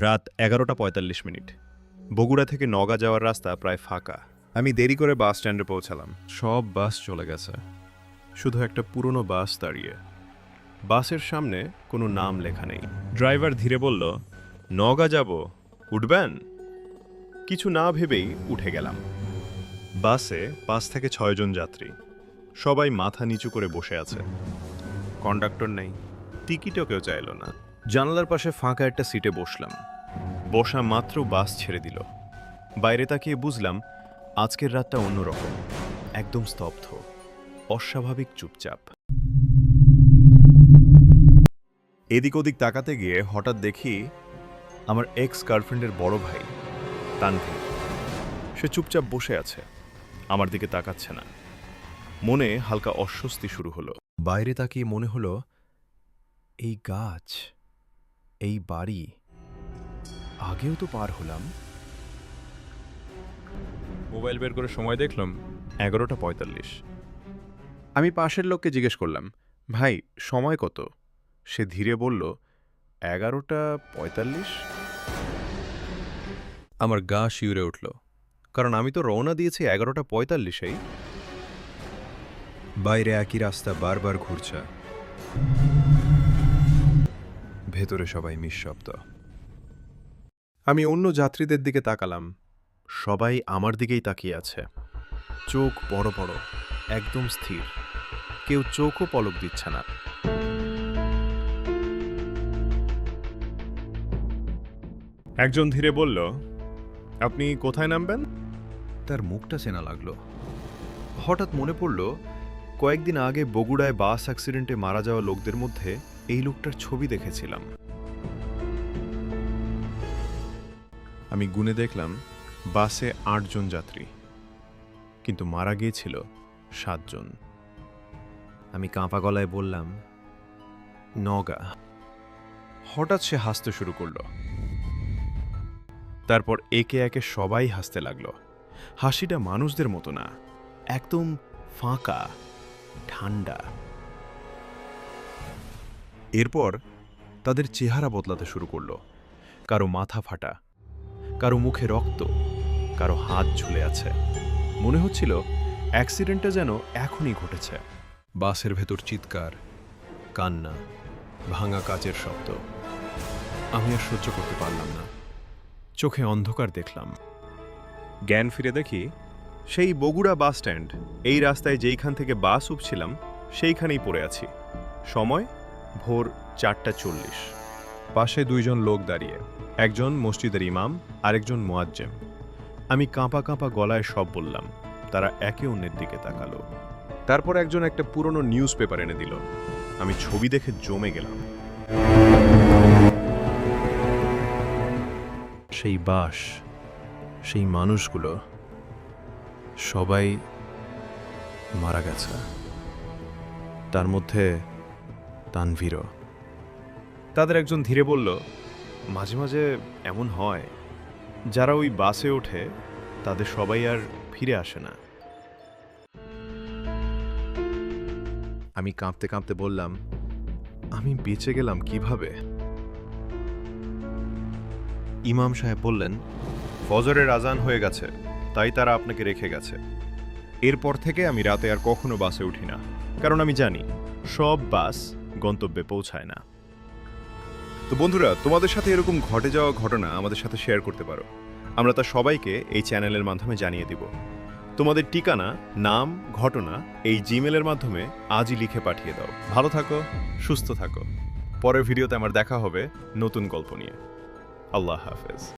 রাত 11:45। বগুড়া থেকে নওগাঁ যাওয়ার রাস্তা প্রায় ফাঁকা। আমি দেরি করে বাস স্ট্যান্ডে পৌঁছালাম। সব বাস চলে গেছে, শুধু একটা পুরনো বাস দাঁড়িয়ে। বাসের সামনে কোনো নাম লেখা নেই। ড্রাইভার ধীরে বলল, নওগাঁ যাব, উঠবেন? কিছু না ভেবেই উঠে গেলাম। বাসে 5 থেকে 6 জন যাত্রী, সবাই মাথা নিচু করে বসে আছে। কন্ডাক্টর নেই, টিকিটও কেউ চাইল না। জানালার পাশে ফাঁকা একটা সিটে বসলাম। বসা মাত্র বাস ছেড়ে দিল। বাইরে তাকিয়ে বুঝলাম আজকের রাতটা অন্যরকম, একদম স্তব্ধ, অস্বাভাবিক চুপচাপ। এদিক ওদিক তাকাতে গিয়ে হঠাৎ দেখি আমার এক্স গার্লফ্রেন্ডের বড় ভাই তানভীর। সে চুপচাপ বসে আছে, আমার দিকে তাকাচ্ছে না। মনে হালকা অস্বস্তি শুরু হলো। বাইরে তাকিয়ে মনে হলো, এই গাছ, এই বাড়ি, আগেও তো পার হলাম। মোবাইল বের করে সময় দেখলাম 11:45। আমি পাশের লোককে জিজ্ঞেস করলাম, ভাই সময় কত? সে ধীরে বলল, 11:45। আমার গা শিউরে উঠল, কারণ আমি তো রওনা দিয়েছি 11:45-এই। বাইরে একই রাস্তা বারবার ঘুরছে, ভেতরে সবাই নিঃশব্দ। আমি অন্য যাত্রীদের দিকে তাকালাম, সবাই আমার দিকেই তাকিয়ে আছে, চোখ বড় বড়, একদম স্থির, কেউ চোখও পলক দিচ্ছে না। একজন ধীরে বলল, আপনি কোথায় নামবেন? তার মুখটা চেনা লাগলো। হঠাৎ মনে পড়ল, কয়েকদিন আগে বগুড়ায় বাস অ্যাক্সিডেন্টে মারা যাওয়া লোকদের মধ্যে এই লোকটার ছবি দেখেছিলাম। আমি গুনে দেখলাম বাসে 8 জন যাত্রী, কিন্তু মারা গিয়েছিল 7 জন। আমি কাঁপা গলায় বললাম, নওগাঁ। হঠাৎ সে হাসতে শুরু করল। তারপর একে একে সবাই হাসতে লাগলো। হাসিটা মানুষদের মতো না, একদম ফাঁকা, ঠান্ডা। এরপর তাদের চেহারা বদলাতে শুরু করলো। কারো মাথা ফাটা, কারো মুখে রক্ত, কারো হাত ঝুলে আছে। মনে হচ্ছিল অ্যাক্সিডেন্টটা যেন এখনই ঘটেছে। বাসের ভেতর চিৎকার, কান্না, ভাঙা কাচের শব্দ। আমি আর সহ্য করতে পারলাম না। চোখে অন্ধকার দেখলাম। জ্ঞান ফিরে দেখি সেই বগুড়া বাস স্ট্যান্ড, এই রাস্তায় যেইখান থেকে বাস উঠছিলাম সেইখানেই পড়ে আছি। সময় ভোর 4:40। পাশে 2 জন লোক দাঁড়িয়ে, একজন মসজিদের ইমাম, আরেকজন মুয়াজ্জেম। আমি কাঁপা কাঁপা গলায় সব বললাম। তারা একে অন্যের দিকে তাকালো। তারপর একজন একটা পুরনো নিউজ পেপার এনে দিল। আমি ছবি দেখে জমে গেলাম। সেই বাস, সেই মানুষগুলো সবাই মারা গেছে, তার মধ্যে তানভীরও। তাদের একজন ধীরে বলল, মাঝে মাঝে এমন হয়, যারা ওই বাসে ওঠে তাদের সবাই আর ফিরে আসে না। আমি কাঁপতে কাঁপতে বললাম, আমি বেঁচে গেলাম কিভাবে? ইমাম সাহেব বললেন, ফজরের আজান হয়ে গেছে, তাই তারা আপনাকে রেখে গেছে। এরপর থেকে আমি রাতে আর কখনো বাসে উঠি না, কারণ আমি জানি সব বাস গন্তব্যে পৌঁছায় না। তো বন্ধুরা, তোমাদের সাথে এরকম ঘটে যাওয়া ঘটনা আমাদের সাথে শেয়ার করতে পারো। আমরা তা সবাইকে এই চ্যানেলের মাধ্যমে জানিয়ে দিব। তোমাদের ঠিকানা, নাম, ঘটনা এই জিমেলের মাধ্যমে আজই লিখে পাঠিয়ে দাও। ভালো থাকো, সুস্থ থাকো। পরের ভিডিওতে আমার দেখা হবে নতুন গল্প নিয়ে। আল্লাহ হাফেজ।